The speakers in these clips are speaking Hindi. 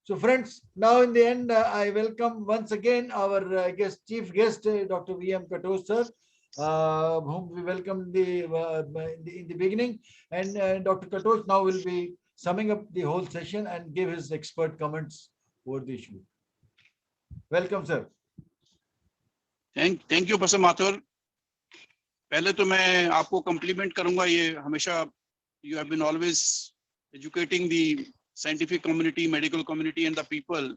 So friends, now in the end, I welcome once again our chief guest, Dr. V.M. Katoch sir, whom we welcomed in the beginning. And Dr. Katoch now will be summing up the whole session and give his expert comments over the issue. Welcome, sir. Thank you, Professor Mathur. पहले तो मैं आपको कम्प्लीमेंट करूंगा, ये हमेशा you have been always educating the scientific community, medical community and the people.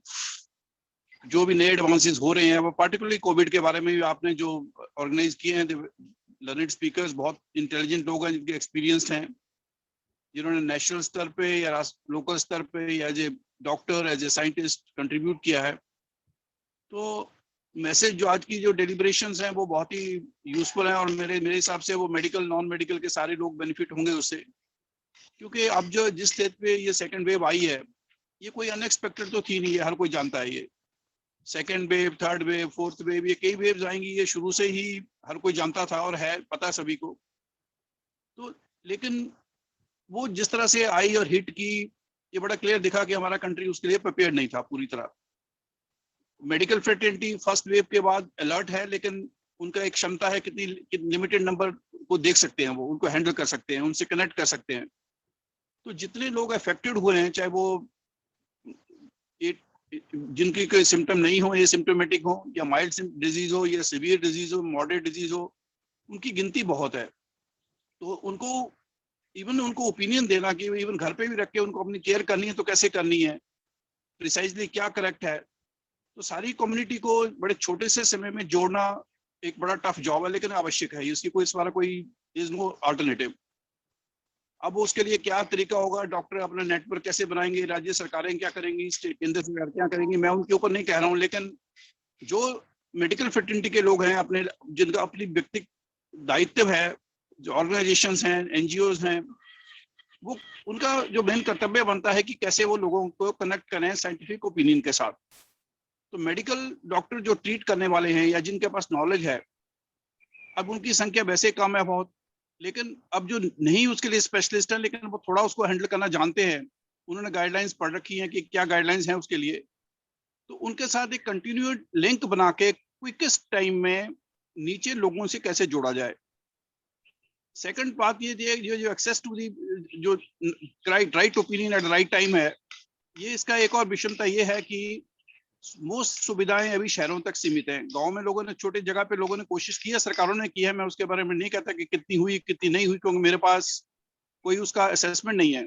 जो भी नए एडवांसेस हो रहे हैं, वो पार्टिकुलरली कोविड के बारे में भी आपने जो ऑर्गेनाइज किए हैं, लर्नेड स्पीकर्स बहुत इंटेलिजेंट लोग हैं, जिनके एक्सपीरियंस्ड हैं, जिन्होंने नेशनल स्तर पे या लोकल स्तर पे या as a doctor, as a scientist contribute किया है. तो मैसेज जो आज की जो डेलिब्रेशंस हैं वो बहुत ही यूजफुल हैं और मेरे हिसाब से वो मेडिकल नॉन मेडिकल के सारे लोग बेनिफिट होंगे उससे, क्योंकि अब जो जिस स्टेज पे ये सेकंड वेव आई है, ये कोई अनएक्सपेक्टेड तो थी नहीं है, हर कोई जानता है ये second wave, third wave, fourth wave, ये कई वेव्स आएंगी, ये शुरू से ही हर कोई जानता था और है पता सभी को. तो लेकिन वो जिस तरह से आई और हिट की, ये बड़ा क्लियर दिखा कि हमारा कंट्री उसके लिए प्रिपेयर्ड नहीं था पूरी तरह. मेडिकल फ्रेटर्निटी फर्स्ट वेव के बाद अलर्ट है, लेकिन उनका एक क्षमता है, कितनी लिमिटेड नंबर को देख सकते हैं, वो उनको हैंडल कर सकते हैं, उनसे कनेक्ट कर सकते हैं. तो जितने लोग अफेक्टेड हुए हैं, चाहे वो जिनकी कोई सिम्टम नहीं हो, ये सिम्टोमेटिक हो, या माइल्ड डिजीज हो, या सीवियर डिजीज हो, मॉडरेट डिजीज हो, उनकी गिनती बहुत है. तो उनको इवन उनको ओपिनियन देना कि इवन घर पे भी रख के उनको अपनी केयर करनी है तो कैसे करनी है, प्रिसाइजली क्या करेक्ट है, तो सारी कम्युनिटी को बड़े छोटे से समय में जोड़ना एक बड़ा टफ जॉब है, लेकिन आवश्यक है. इसकी कोई इस बार कोई इज नो अल्टरनेटिव. अब उसके लिए क्या तरीका होगा, डॉक्टर अपना नेटवर्क कैसे बनाएंगे, राज्य सरकारें क्या करेंगी, केंद्र सरकार क्या करेंगी, मैं उनके ऊपर नहीं कह रहा हूँ, लेकिन जो मेडिकल फ्रेटर्निटी के लोग हैं, अपने जिनका अपनी व्यक्तिगत दायित्व है, जो ऑर्गेनाइजेशंस हैं, एनजीओज हैं, वो उनका जो मेन कर्तव्य बनता है कि कैसे वो लोगों को कनेक्ट करें साइंटिफिक ओपिनियन के साथ. तो मेडिकल डॉक्टर जो ट्रीट करने वाले हैं या जिनके पास नॉलेज है, अब उनकी संख्या वैसे कम है बहुत, लेकिन अब जो नहीं उसके लिए स्पेशलिस्ट हैं, लेकिन वो थोड़ा उसको हैंडल करना जानते हैं, उन्होंने गाइडलाइंस पढ़ रखी हैं कि क्या गाइडलाइंस हैं उसके लिए, तो उनके साथ एक कंटिन्यूड लिंक बना के क्विकेस्ट टाइम में नीचे लोगों से कैसे जोड़ा जाए. सेकंड बात ये जो एक्सेस टू दी जो right opinion at right time है, ये इसका एक और विषमता ये है कि मोस्ट सुविधाएं अभी शहरों तक सीमित हैं. गांव में लोगों ने, छोटी जगह पे लोगों ने कोशिश की है, सरकारों ने की है, मैं उसके बारे में नहीं कहता कि कितनी हुई कितनी नहीं हुई, क्योंकि मेरे पास कोई उसका असेसमेंट नहीं है,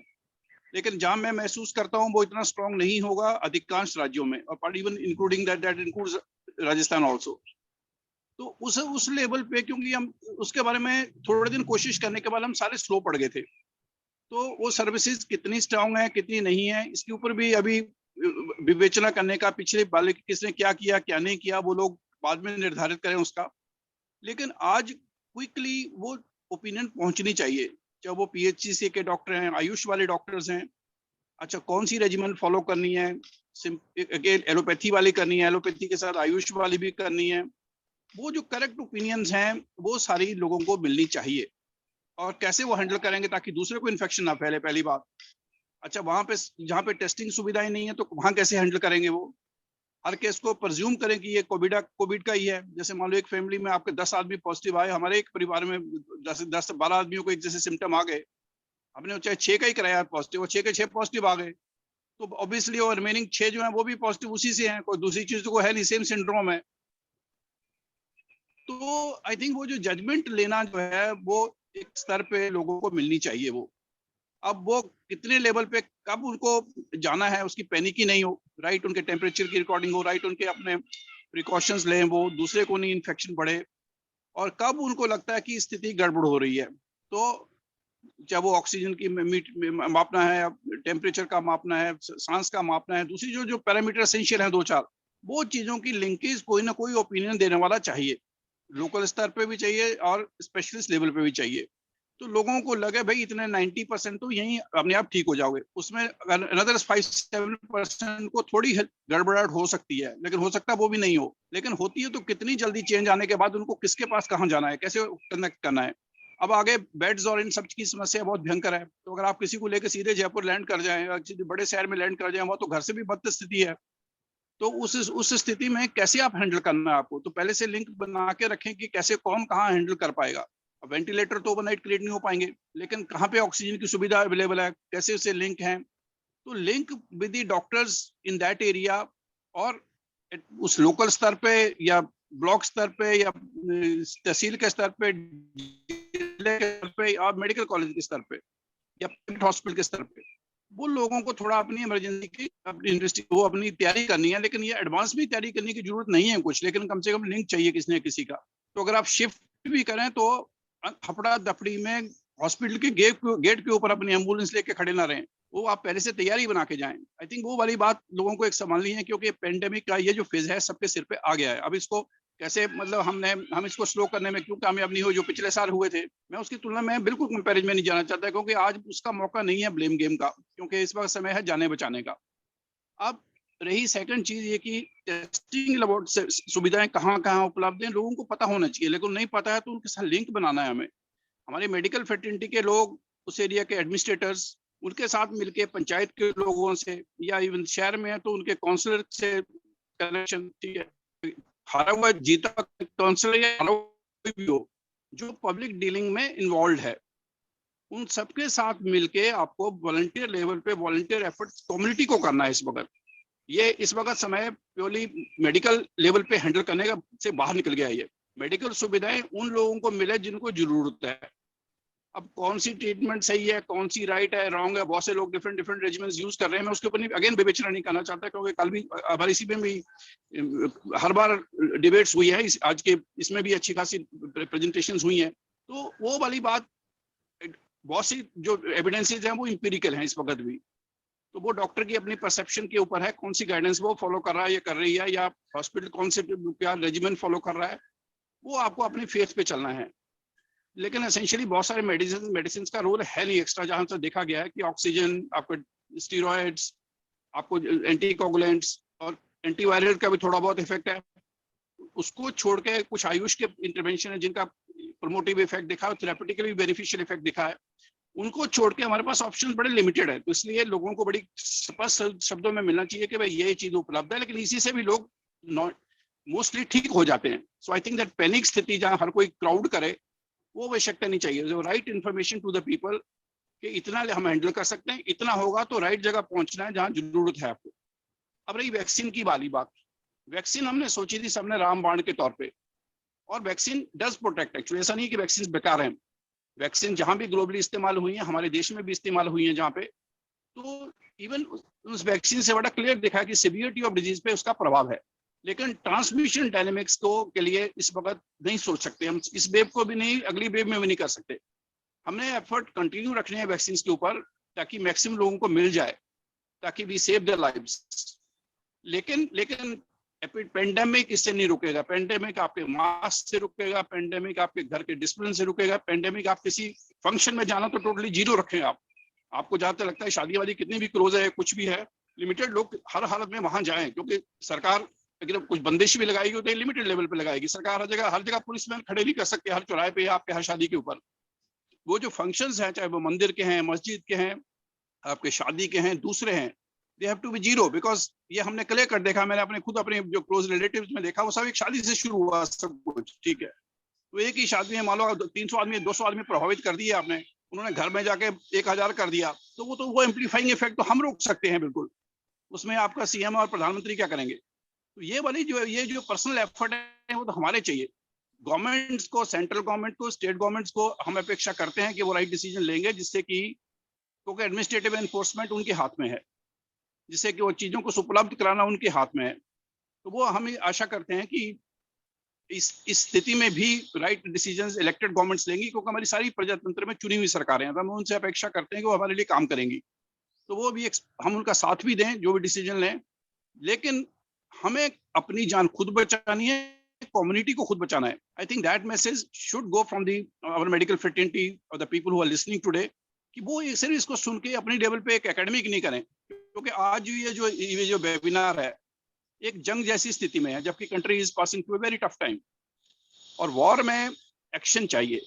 लेकिन जहां मैं महसूस करता हूं वो इतना स्ट्रांग नहीं होगा अधिकांश राज्यों में, और even including that includes Rajasthan also. तो उस लेवल पे, क्योंकि हम उसके बारे में थोड़े दिन कोशिश करने के बाद हम सारे स्लो पड़ गए थे, तो वो सर्विसेज कितनी स्ट्रांग है कितनी नहीं है, इसके ऊपर भी अभी विवेचना करने का, पिछले वाले किसने क्या किया क्या नहीं किया, वो लोग बाद में निर्धारित करें उसका. लेकिन आज क्विकली वो ओपिनियन पहुंचनी चाहिए, चाहे वो पीएचसी के डॉक्टर हैं, आयुष वाले डॉक्टर्स हैं, अच्छा कौन सी रेजिमेन फॉलो करनी है, एलोपैथी वाली करनी है, एलोपैथी के साथ आयुष वाली भी करनी है, वो जो करेक्ट ओपिनियंस हैं वो सारी लोगों को मिलनी चाहिए. और कैसे वो हैंडल करेंगे ताकि दूसरे को इन्फेक्शन ना फैले, पहली बात. अच्छा, वहां पे जहाँ पे टेस्टिंग सुविधाएं नहीं है तो वहां कैसे हैंडल करेंगे, वो हर केस को प्रज्यूम करें कि ये कोविड का ही है. जैसे मान लो एक फैमिली में आपके 10 आदमी पॉजिटिव आए, हमारे एक परिवार में 10-12 आदमियों को एक जैसे सिम्टम आ गए, हमने चाहे 6 का ही कराया पॉजिटिव, और 6 के 6 पॉजिटिव आ गए, तो ऑब्वियसली और रिमेनिंग 6 जो है वो भी पॉजिटिव उसी से हैं, कोई दूसरी चीज तो कोई है नहीं, सेम सिंड्रोम है. तो आई थिंक वो जो जजमेंट लेना जो है वो एक स्तर पे लोगों को मिलनी चाहिए. वो अब वो कितने लेवल पे कब उनको जाना है, उसकी पैनिक ही नहीं हो, राइट, उनके टेम्परेचर की रिकॉर्डिंग हो, राइट, उनके अपने प्रिकॉशंस लें, वो दूसरे को नहीं इन्फेक्शन बढ़े, और कब उनको लगता है कि स्थिति गड़बड़ हो रही है, तो चाहे वो ऑक्सीजन की मापना है, टेम्परेचर का मापना है, सांस का मापना है, दूसरी जो पैरामीटर एसेंशियल है 2-4, वो चीजों की लिंकेज कोई ना कोई ओपिनियन देने वाला चाहिए, लोकल स्तर पे भी चाहिए और स्पेशलिस्ट लेवल पे भी चाहिए. तो लोगों को लगे भाई इतने 90% तो यही अपने आप ठीक हो जाओगे, उसमें अनदर 5-7% को थोड़ी गड़बड़ाहट हो सकती है, लेकिन हो सकता है वो भी नहीं हो, लेकिन होती है तो कितनी जल्दी चेंज आने के बाद उनको किसके पास कहाँ जाना है, कैसे कनेक्ट करना है. अब आगे बेड्स और इन सब की समस्या बहुत भयंकर है। तो अगर आप किसी को लेकर सीधे जयपुर लैंड कर जाएं या किसी बड़े शहर में लैंड कर जाएं, वहाँ तो घर से भी बद स्थिति है। तो उस स्थिति में कैसे आप हैंडल करना है आपको, तो पहले से लिंक बना के रखें कि कैसे कौन कहाँ हैंडल कर पाएगा। अब वेंटिलेटर तो ओवरनाइट क्रिएट नहीं हो पाएंगे, लेकिन कहाँ पे ऑक्सीजन की सुविधा अवेलेबल है, कैसे उससे लिंक है। तो link with the doctors in that area, और उस लोकल स्तर पे या ब्लॉक स्तर पे या तहसील के स्तर पे, जिले के स्तर पे और मेडिकल कॉलेज के स्तर पे या हॉस्पिटल के स्तर पे, वो लोगों को थोड़ा अपनी इमरजेंसी की वो अपनी तैयारी करनी है। लेकिन ये एडवांस भी तैयारी करने की जरूरत नहीं है कुछ, लेकिन कम से कम लिंक चाहिए किसी न किसी का। तो अगर आप शिफ्ट भी करें तो हपड़ा दफड़ी में हॉस्पिटल के गेट के ऊपर अपनी एम्बुलेंस लेके खड़े ना रहें, वो आप पहले से तैयारी बना के जाएं। आई थिंक वो वाली बात लोगों को एक संभालनी है, क्योंकि पेंडेमिक का ये जो फेज है सबके सिर पे आ गया है। अब इसको कैसे मतलब हम इसको स्लो करने में क्यों कामयाब नहीं हो जो पिछले साल हुए थे, मैं उसकी तुलना में बिल्कुल कंपैरिजन में नहीं जाना चाहता, क्योंकि आज उसका मौका नहीं है ब्लेम गेम का, क्योंकि इस वक्त समय है जाने बचाने का। अब रही सेकंड चीज ये कि टेस्टिंग लेबोरेटरी सुविधाएं कहाँ कहाँ उपलब्ध हैं, लोगों को पता होना चाहिए, लेकिन नहीं पता है तो उनके साथ लिंक बनाना है हमें। हमारे मेडिकल फैटर्निटी के लोग, उस एरिया के एडमिनिस्ट्रेटर्स, उनके साथ मिलके पंचायत के लोगों से, या इवन शहर में है तो उनके काउंसलर से कनेक्शन, ठीक है, हारा हुआ जीता काउंसलर या हारा हुआ भी हो जो पब्लिक डीलिंग में इन्वॉल्व है, उन सबके साथ मिलके आपको वॉलंटियर लेवल पे वॉलंटियर एफर्ट कम्युनिटी को करना है। इस वक्त समय प्योरली मेडिकल लेवल पे हैंडल करने का से बाहर निकल गया है। ये मेडिकल सुविधाएं उन लोगों को मिले जिनको जरूरत है। अब कौन सी ट्रीटमेंट सही है, कौन सी राइट है, रॉन्ग है, बहुत से लोग डिफरेंट रेजिमेंट्स यूज कर रहे हैं। मैं उसके ऊपर अगेन विवेचना नहीं करना चाहता, क्योंकि कल भी हमारे इसी में भी हर बार डिबेट्स हुई है, आज के इसमें भी अच्छी खासी प्रेजेंटेशंस हुई हैं। तो वो वाली बात, बहुत सी जो एविडेंसेज हैं वो इंपेरिकल हैं इस वक्त भी। तो वो डॉक्टर की अपनी परसेप्शन के ऊपर है, कौन सी गाइडेंस वो फॉलो कर रहा है या कर रही है, या हॉस्पिटल कौन से क्या रेजिमेंट फॉलो कर रहा है, वो आपको अपनी फेथ पे चलना है। लेकिन एसेंशियली बहुत सारे मेडिसिन का रोल है नहीं एक्स्ट्रा, जहां से देखा गया है कि ऑक्सीजन, आपको स्टीरॉइड्स, आपको एंटीकोगुलेंट्स और एंटीवायरल का भी थोड़ा बहुत इफेक्ट है। उसको छोड़ के कुछ आयुष के इंटरवेंशन है जिनका प्रोमोटिव इफेक्ट दिखा है, थेरेप्यूटिकली बेनिफिशियल इफेक्ट दिखा है। उनको छोड़ के हमारे पास ऑप्शन बड़े लिमिटेड है। तो इसलिए लोगों को बड़ी स्पष्ट शब्दों में मिलना चाहिए कि भाई ये चीज उपलब्ध है, लेकिन इसी से भी लोग मोस्टली ठीक हो जाते हैं। सो आई थिंक दैट पैनिक स्थिति जहां हर कोई क्राउड करे, वो आवश्यकता नहीं चाहिए। जो right information to the people कि इतना हम हैंडल कर सकते हैं, इतना होगा तो राइट जगह पहुंचना है जहां जरूरत है आपको। अब रही वैक्सीन की वाली बात, वैक्सीन हमने सोची थी सबने रामबाण के तौर पे, और वैक्सीन डज प्रोटेक्ट एक्चुअली। ऐसा नहीं कि वैक्सीन बेकार हैं, वैक्सीन जहां भी ग्लोबली इस्तेमाल हुई है, हमारे देश में भी इस्तेमाल हुई है जहां पे, तो इवन उस वैक्सीन से बड़ा क्लियर दिखा है कि सीवियरिटी ऑफ डिजीज पे उसका प्रभाव है। लेकिन ट्रांसमिशन डायनेमिक्स को के लिए इस वक्त नहीं सोच सकते हम, इस वेव को भी नहीं, अगली वेव में भी नहीं कर सकते। हमने एफर्ट कंटिन्यू रखने हैं वैक्सीन के ऊपर ताकि मैक्सिमम लोगों को मिल जाए, ताकि वी सेव देयर लाइव्स। लेकिन पेंडेमिक इससे नहीं रुकेगा। पेंडेमिक आपके मास्क से रुकेगा, पेंडेमिक आपके घर के डिसिप्लिन से रुकेगा, पेंडेमिक आप किसी फंक्शन में जाना तो टोटली जीरो रखें आपको जहां तक लगता है शादी वादी कितनी भी क्लोज है, कुछ भी है, लिमिटेड लोग हर हालत में वहां जाएं, क्योंकि सरकार अगर कुछ बंदिश भी लगाएगी तो लिमिटेड लेवल पे लगाएगी। सरकार हर जगह पुलिसमैन खड़े नहीं कर सकते हर चौराहे पे या आपके हर शादी के ऊपर। वो जो फंक्शंस हैं, चाहे वो मंदिर के हैं, मस्जिद के हैं, आपके शादी के हैं, दूसरे हैं, they have to be zero. Because ये हमने क्लियर कर देखा, मैंने अपने जो क्लोज रिलेटिव्स में देखा, वो सब एक शादी से शुरू हुआ सब कुछ, ठीक है। तो एक ही शादी में मान लो 300 आदमी 200 आदमी प्रभावित कर दिए आपने, उन्होंने घर में जाके 1000 कर दिया, तो वो एम्पलीफाइंग इफेक्ट तो हम रोक सकते हैं बिल्कुल। उसमें आपका सीएम और प्रधानमंत्री क्या करेंगे? तो ये जो पर्सनल एफर्ट है वो तो हमारे चाहिए। गवर्नमेंट्स को, सेंट्रल गवर्नमेंट को, स्टेट गवर्नमेंट्स को हम अपेक्षा करते हैं कि वो राइट डिसीजन लेंगे, जिससे कि, क्योंकि एडमिनिस्ट्रेटिव एनफोर्समेंट उनके हाथ में है, जिससे कि वो चीजों को उपलब्ध कराना उनके हाथ में है। तो वो हम आशा करते हैं कि इस स्थिति में भी राइट डिसीजंस इलेक्टेड गवर्नमेंट्स लेंगी, क्योंकि हमारी सारी प्रजातंत्र में चुनी हुई सरकारें हैं, तो हम उनसे अपेक्षा करते हैं कि वो हमारे लिए काम करेंगी। तो वो भी हम उनका साथ भी दें जो भी डिसीजन लें, लेकिन हमें अपनी जान खुद बचानी है, कम्युनिटी को खुद बचाना है। I think that message should go from the our medical fraternity और the people who are listening today, कि वो सिर्फ इसको सुन के अपनी लेवल पे एक एकेडमिक नहीं करें, क्योंकि आज ये जो वेबिनार है एक जंग जैसी स्थिति में है, जबकि country is passing through a very tough time, और वॉर में एक्शन चाहिए।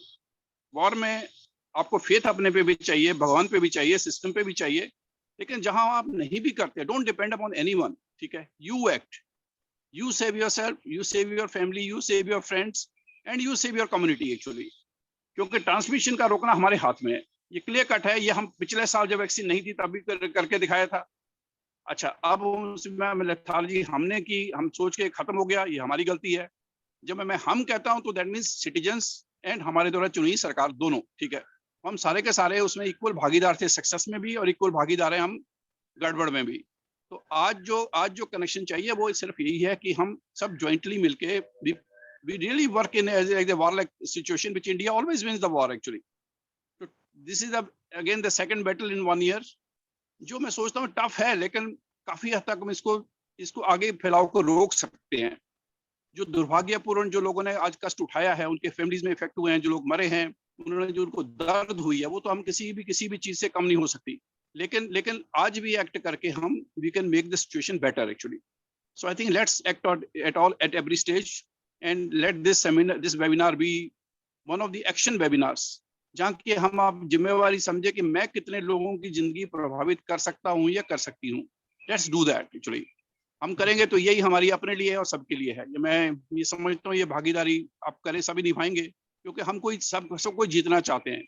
वॉर में आपको फेथ अपने पे भी चाहिए, भगवान पे भी चाहिए, सिस्टम पे भी चाहिए, लेकिन जहां आप नहीं भी करते, डोंट डिपेंड अपॉन एनीवन, ठीक है, you act, you save yourself, you save your family, you save your friends and you save your community actually, क्योंकि ट्रांसमिशन का रोकना हमारे हाथ में है, ये क्लियर कट है। ये हम पिछले साल जब वैक्सीन नहीं थी तभी करके दिखाया था। अच्छा, अब उसमें लेथार्जी हमने की, हम सोच के खत्म हो गया, ये हमारी गलती है। जब मैं हम कहता हूं तो दैट मीन्स सिटीजन्स एंड हमारे द्वारा चुनी सरकार दोनों, ठीक है, हम सारे के सारे उसमें इक्वल भागीदार थे, सक्सेस में भी और इक्वल भागीदार हैं हम गड़बड़ में भी। तो आज जो कनेक्शन चाहिए वो सिर्फ यही है कि हम सब ज्वाइंटली मिलके we really work in as a war like situation which India always wins the war actually. So this is again the second battle in 1 year, जो मैं सोचता हूँ टफ है, लेकिन काफी हद तक हम इसको आगे फैलाव को रोक सकते हैं। जो दुर्भाग्यपूर्ण जो लोगों ने आज कष्ट उठाया है, उनके फैमिलीज में इफेक्ट हुए हैं, जो लोग मरे हैं, उन्होंने जो उनको दर्द हुई है, वो तो हम किसी भी चीज से कम नहीं हो सकती, लेकिन आज भी एक्ट करके हम we can make the situation better actually. So I think let's act at every stage and let this webinar be one of the action webinars, जहाँ कि हम आप जिम्मेवारी समझे कि मैं कितने लोगों की जिंदगी प्रभावित कर सकता हूँ या कर सकती हूँ। Let's do that actually. हम करेंगे तो यही हमारी अपने लिए है और सबके लिए है। मैं ये समझता हूँ ये भागीदारी आप करें सभी निभाएंगे, क्योंकि हम सबको जीतना चाहते हैं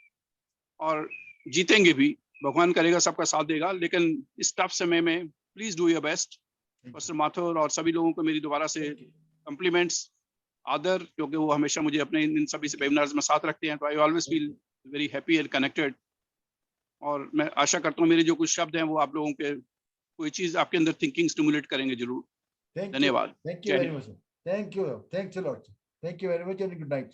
और जीतेंगे भी, भगवान करेगा सबका साथ देगा। लेकिन इस टफ समय में please do your best. Mister Mathur और सभी लोगों को मेरी दोबारा से कम्प्लीमेंट्स, आदर, क्योंकि वो हमेशा मुझे अपने इन सभी वेबिनार्स में साथ रखते हैं, तो I always feel very happy and connected. और मैं आशा करता हूँ मेरे जो कुछ शब्द हैं वो आप लोगों के कोई चीज आपके अंदर थिंकिंग स्टिमुलेट करेंगे जरूर। धन्यवाद। Thank you very much. Thank you. Thanks a lot. Thank you very much and good night.